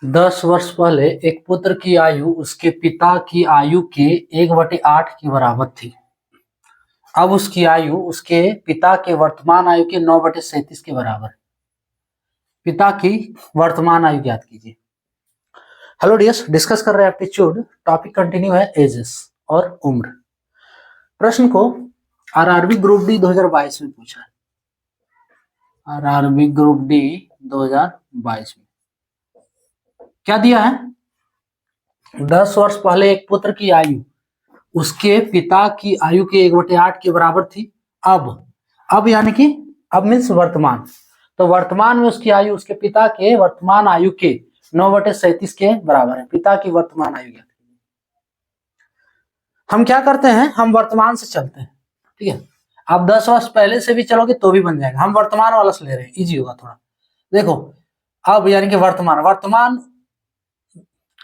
10 वर्ष पहले एक पुत्र की आयु उसके पिता की आयु के 1/8 के बराबर थी। अब उसकी आयु उसके पिता के वर्तमान आयु के 9/37 के बराबर है। पिता की वर्तमान आयु ज्ञात कीजिए। हेलो डियर्स, डिस्कस कर रहे हैं एप्टीट्यूड। टॉपिक कंटिन्यू है एजेस और उम्र। प्रश्न को आरआरबी ग्रुप डी 2022 में पूछा है। आरआरबी ग्रुप डी 2022 में क्या दिया है? 10 वर्ष पहले एक पुत्र की आयु उसके पिता की आयु के 1/8 के बराबर थी। अब यानी कि अब मीन्स वर्तमान, तो वर्तमान में उसकी आयु उसके पिता के वर्तमान आयु के 9/37 के बराबर है। पिता की वर्तमान आयु ज्ञात कीजिए। हम क्या करते हैं, हम वर्तमान से चलते हैं, ठीक है। आप 10 वर्ष पहले से भी चलोगे तो भी बन जाएगा। हम वर्तमान वाला से ले रहे हैं, इजी होगा थोड़ा। देखो, अब यानी कि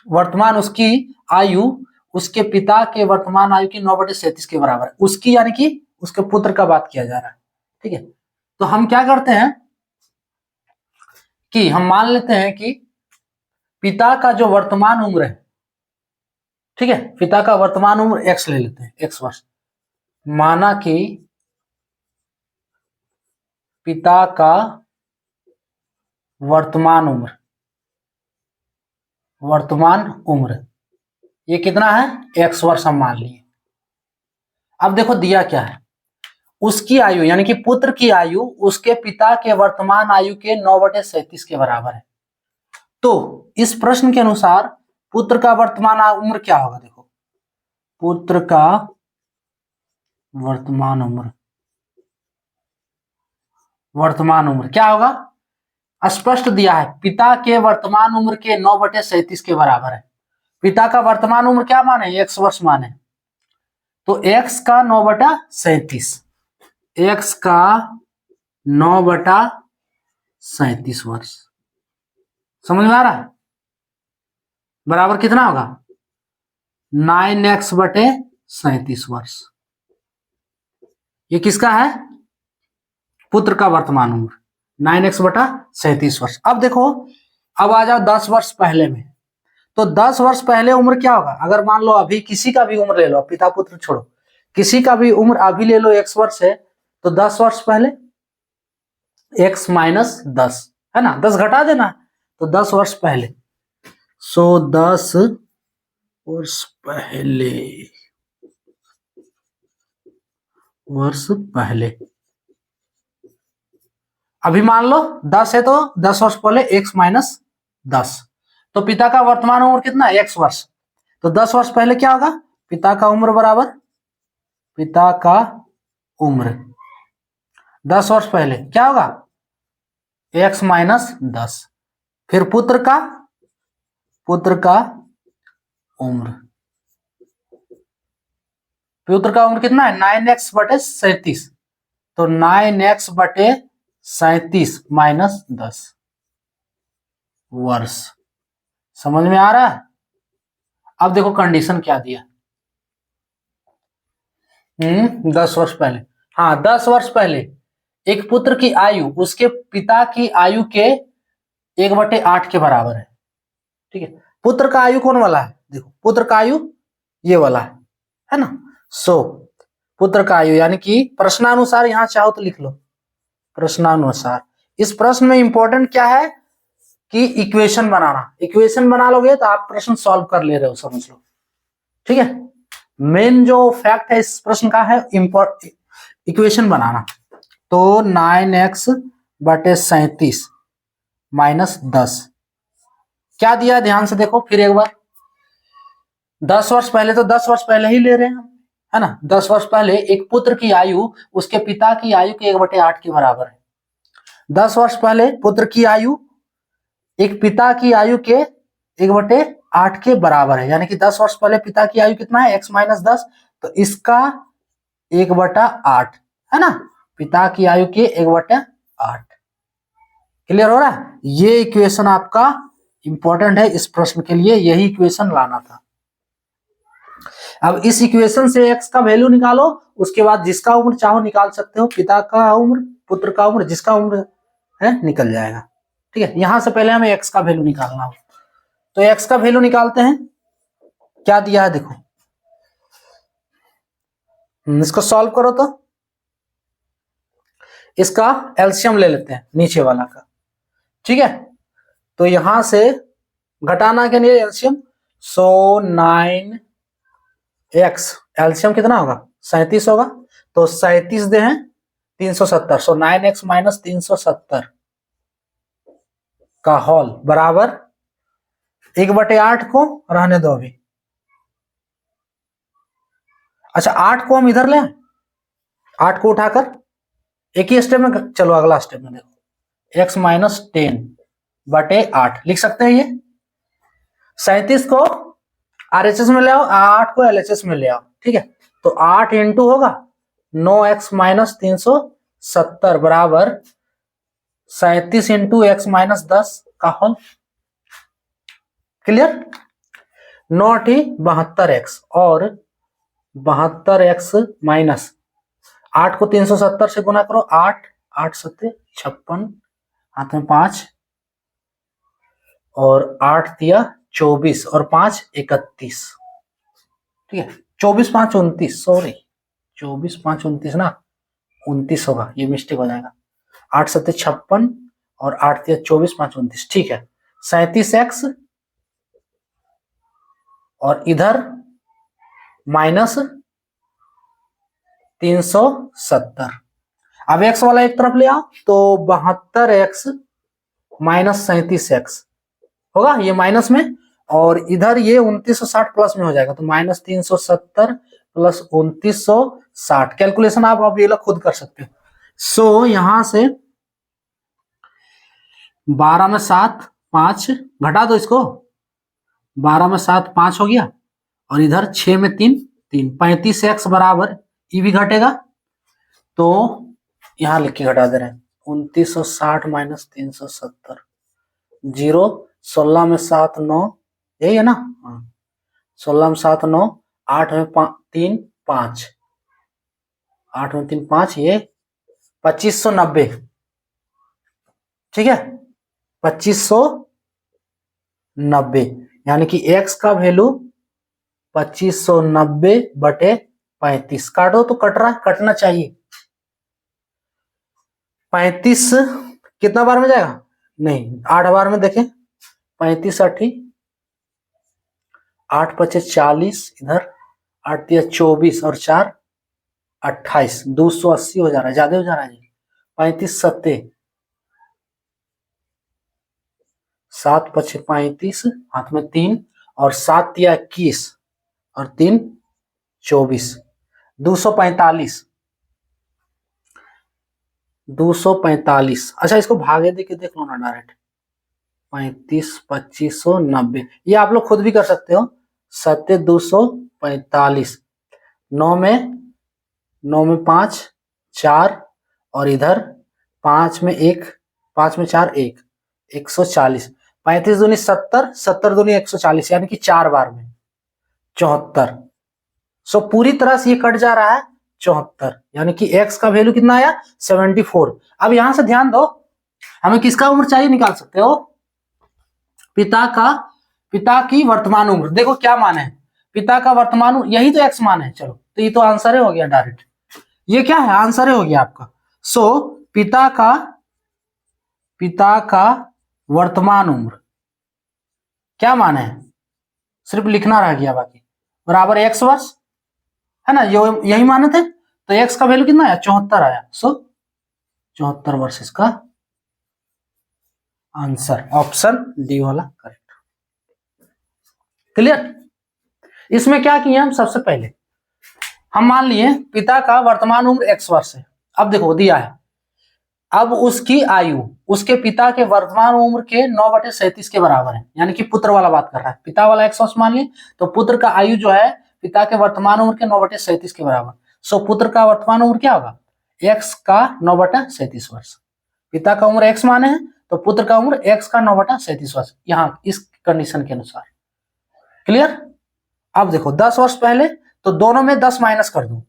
वर्तमान उसकी आयु उसके पिता के वर्तमान आयु की 9/37 के बराबर है। उसकी यानी कि उसके पुत्र का बात किया जा रहा है, ठीक है। तो हम क्या करते हैं कि हम मान लेते हैं कि पिता का जो वर्तमान उम्र है, ठीक है, पिता का वर्तमान उम्र x ले लेते हैं, x वर्ष। माना कि पिता का वर्तमान उम्र ये कितना है? x वर्ष हम मान लिए। अब देखो दिया क्या है, उसकी आयु यानी कि पुत्र की आयु उसके पिता के वर्तमान आयु के 9/37 के बराबर है। तो इस प्रश्न के अनुसार पुत्र का वर्तमान उम्र क्या होगा? देखो, पुत्र का वर्तमान उम्र क्या होगा? स्पष्ट दिया है, पिता के वर्तमान उम्र के 9/37 के बराबर है। पिता का वर्तमान उम्र क्या माने? x वर्ष माने, तो x का 9/37, x का 9/37 वर्ष। समझ में आ रहा है? बराबर कितना होगा? 9x/37 वर्ष। ये किसका है? पुत्र का वर्तमान उम्र 9x/37 वर्ष। अब देखो, अब आ जाओ 10 वर्ष पहले में। तो 10 वर्ष पहले उम्र क्या होगा? अगर मान लो अभी किसी का भी उम्र ले लो, पिता पुत्र छोड़ो, किसी का भी उम्र अभी ले लो, x वर्ष है, तो 10 वर्ष पहले x - 10 है ना, 10 घटा देना, तो 10 वर्ष पहले। 10 वर्ष पहले अभी मान लो 10 है, तो 10 वर्ष पहले x - 10, तो पिता का वर्तमान उम्र कितना है? x वर्ष। तो 10 वर्ष पहले क्या होगा? पिता का उम्र बराबर पिता का उम्र 10 वर्ष पहले क्या होगा? x - 10, फिर पुत्र का उम्र कितना है? 9x/37, तो 9x/37 - 10 वर्ष। समझ में आ रहा है? अब देखो कंडीशन क्या दिया। 10 वर्ष पहले, हाँ 10 वर्ष पहले एक पुत्र की आयु उसके पिता की आयु के 1/8 के बराबर है, ठीक है। पुत्र का आयु कौन वाला है? देखो, पुत्र का आयु ये वाला है ना। पुत्र का आयु यानी कि प्रश्नानुसार, यहां चाहो तो लिख लो प्रश्नानुसार। इस प्रश्न में इंपॉर्टेंट क्या है कि इक्वेशन बनाना। इक्वेशन बना लोगे तो आप प्रश्न सॉल्व कर ले रहे हो, समझ लो, ठीक है। मेन जो फैक्ट है इस प्रश्न का है इक्वेशन बनाना। तो 9x/37 - 10 क्या दिया? ध्यान से देखो फिर एक बार। 10 वर्ष पहले, तो 10 वर्ष पहले ही ले रहे हैं, है ना। 10 वर्ष पहले एक पुत्र की आयु उसके पिता की आयु के 1/8 के बराबर है। 10 वर्ष पहले पुत्र की आयु एक पिता की आयु के 1/8 के बराबर है, यानी कि 10 वर्ष पहले पिता की आयु कितना है? x - 10, तो इसका 1/8 है ना, पिता की आयु के 1/8। क्लियर हो रहा है? ये इक्वेशन आपका इंपॉर्टेंट है इस प्रश्न के लिए, यही इक्वेशन लाना था। अब इस इक्वेशन से x का वैल्यू निकालो, उसके बाद जिसका उम्र चाहो निकाल सकते हो, पिता का उम्र, पुत्र का उम्र, जिसका उम्र है निकल जाएगा, ठीक है। यहां से पहले हमें x का वैल्यू निकालना हो, तो x का वैल्यू निकालते हैं, क्या दिया है देखो, इसको सॉल्व करो तो इसका एलसीएम ले लेते हैं नीचे वाला का, ठीक है। तो यहां से घटाना के लिए एलसीएम, सो 9x एलसीएम कितना होगा 37 होगा, तो 37 दे हैं 370, सो 9x माइनस 370 का होल बराबर 1/8 को रहने दो अभी। अच्छा 8 को हम इधर ले, 8 को उठाकर एक ही स्टेप में, चलो अगला स्टेप में देखो, x माइनस 10/8 लिख सकते हैं। ये 37 को आरएचएस में ले आओ, 8 को एलएचएस में ले आओ, ठीक है। तो 8 इंटू होगा 9x माइनस 370 बराबर 37 इंटू x माइनस 10 का होल। क्लियर? 9 72x और 72x माइनस 8 को 370 से गुना करो, 8 8 सत्ते 56, हाथ में 5 और 8 दिया 24 और 5 31, ठीक है। 24 5 29, सॉरी 24 5 29 ना 29 होगा, ये मिस्टेक हो जाएगा। 8 सत्ते 56 और 8 दिया 24 5 29, ठीक है। 37x और इधर माइनस 370, अब x वाला एक तरफ ले आओ, तो 72x माइनस 37x होगा, ये माइनस में, और इधर ये 2960 प्लस में हो जाएगा, तो माइनस 370 प्लस 2960। कैलकुलेशन आप अब ये लोग खुद कर सकते हो। सो यहां से 12 में 7 5 घटा दो इसको, 12 में 7 5 हो गया, और इधर 6 में 3 3, 35x बराबर ये भी घटेगा, तो यहां लिख के घटा दे रहे हैं 2960 माइनस 370, 0 16 में 7 9, यही है ना, हाँ 16 में 7 9, 8 में 3 5, 8 में 3 5, ये 2590, ठीक है 2590, यानी कि x का वैल्यू 2590/35। काटो तो कट रहा है, कटना चाहिए। 35 कितना बार में जाएगा, नहीं 8 बार में, देखें 35 8 8 5 40, इधर 8 दिया 24 और 4 28, 280 हो जा रहा है, ज्यादा हो जा रहा है। 35 सत्ते 7 5 35, हाथ में 3 और 7 दिया 21 और 3 24, 245 245। अच्छा इसको भागे दे के देख लो ना डायरेक्ट, 35 2590, ये आप लोग खुद भी कर सकते हो। 7 245, 9 में 5 4 और इधर 5 में 1, 5 में 4 1, 140, 35 दूनी 70, 70 दूनी 140, यानी कि 4 बार में 74। सो पूरी तरह से ये कट जा रहा है 74, यानी कि x का वैल्यू कितना आया 74। अब यहां से ध्यान दो, हमें किसका उम्र चाहिए निकाल सकते हो, पिता की वर्तमान उम्र। देखो क्या मान है, पिता का वर्तमान उम्र, यही तो x मान है। चलो तो ये तो आंसर हो गया डायरेक्ट, ये क्या है आंसर हो गया आपका। सो पिता का वर्तमान उम्र क्या मान है, सिर्फ लिखना रह गया, बाकी बराबर x वर्ष है ना, यही माने थे, तो x का वैल्यू कितना आया 74 आया। सो 74 वर्ष इसका आंसर, ऑप्शन डी वाला करेक्ट। क्लियर? इसमें क्या किया हम, सबसे पहले हम मान लिए पिता का वर्तमान उम्र x वर्ष है। अब देखो दिया है, अब उसकी आयु उसके पिता के वर्तमान उम्र के 9/37 के बराबर है, यानी कि पुत्र वाला बात कर रहा है। पिता वाला x वर्ष मान लिए, तो पुत्र का आयु जो है पिता के वर्तमान उम्र के 9/37 के बराबर। सो पुत्र का वर्तमान उम्र क्या होगा, x का 9/37 वर्ष। पिता का उम्र x माने हैं, तो पुत्र का उम्र x का 9/37 वर्ष, यहाँ इस कंडीशन के अनुसार। क्लियर? अब देखो 10 वर्ष पहले, तो दोनों में 10 माइनस कर दो,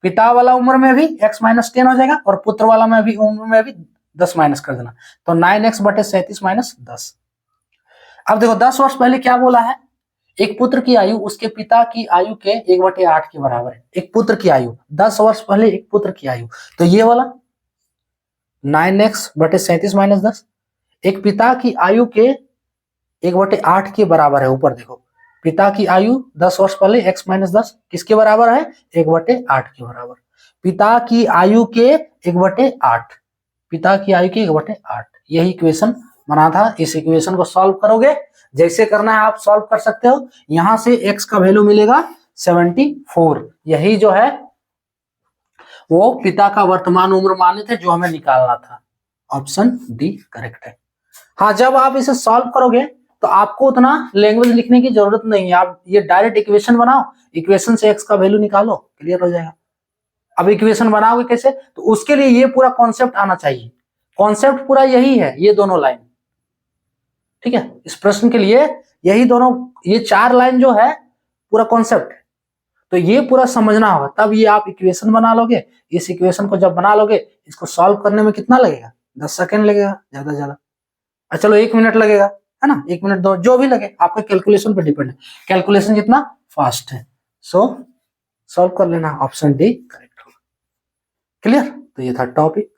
पिता वाला उम्र में भी x माइनस 10 हो जाएगा, और पुत्र वाला में भी उम्र में भी 10 माइनस कर देना, तो 9x/37 माइनस 10। अब देखो 10 वर्ष पहले क्या बोला है, एक पुत्र की आयु उसके पिता की आयु के 1/8 के बराबर है। एक पुत्र की आयु 10 वर्ष पहले एक पुत्र की आयु, तो ये वाला 9x/37 - 10 एक पिता की आयु के 1/8 के बराबर है। ऊपर देखो पिता की आयु 10 वर्ष पहले x - 10 किसके बराबर है, 1/8 के बराबर। पिता की आयु के 1/8, पिता की आयु के 1/8, यही इक्वेशन बना था। इस इक्वेशन को सॉल्व करोगे, जैसे करना है आप सॉल्व कर सकते हो। यहां से x का वैल्यू मिलेगा 74, यही जो है वो पिता का वर्तमान उम्र माने थे जो हमें निकालना था। ऑप्शन डी करेक्ट है। हाँ, जब आप इसे सॉल्व करोगे तो आपको उतना लैंग्वेज लिखने की जरूरत नहीं है, आप ये डायरेक्ट इक्वेशन बनाओ, इक्वेशन से x का वैल्यू निकालो, क्लियर हो जाएगा। अब इक्वेशन बनाओगे कैसे, तो उसके लिए ये पूरा कॉन्सेप्ट आना चाहिए। कॉन्सेप्ट पूरा यही है, ये दोनों लाइन, ठीक है। इस प्रश्न के लिए यही दोनों, ये 4 लाइन जो है पूरा कॉन्सेप्ट है, तो ये पूरा समझना होगा, तब ये आप इक्वेशन बना लोगे। इस इक्वेशन को जब बना लोगे, इसको सॉल्व करने में कितना लगेगा, 10 सेकेंड लगेगा ज्यादा से ज्यादा, चलो 1 मिनट लगेगा, है ना, 1 मिनट 2 जो भी लगे, आपका कैलकुलेशन पे डिपेंड है, कैलकुलेशन जितना फास्ट है। सो सॉल्व कर लेना, ऑप्शन डी करेक्ट होगा। क्लियर, तो ये था टॉपिक।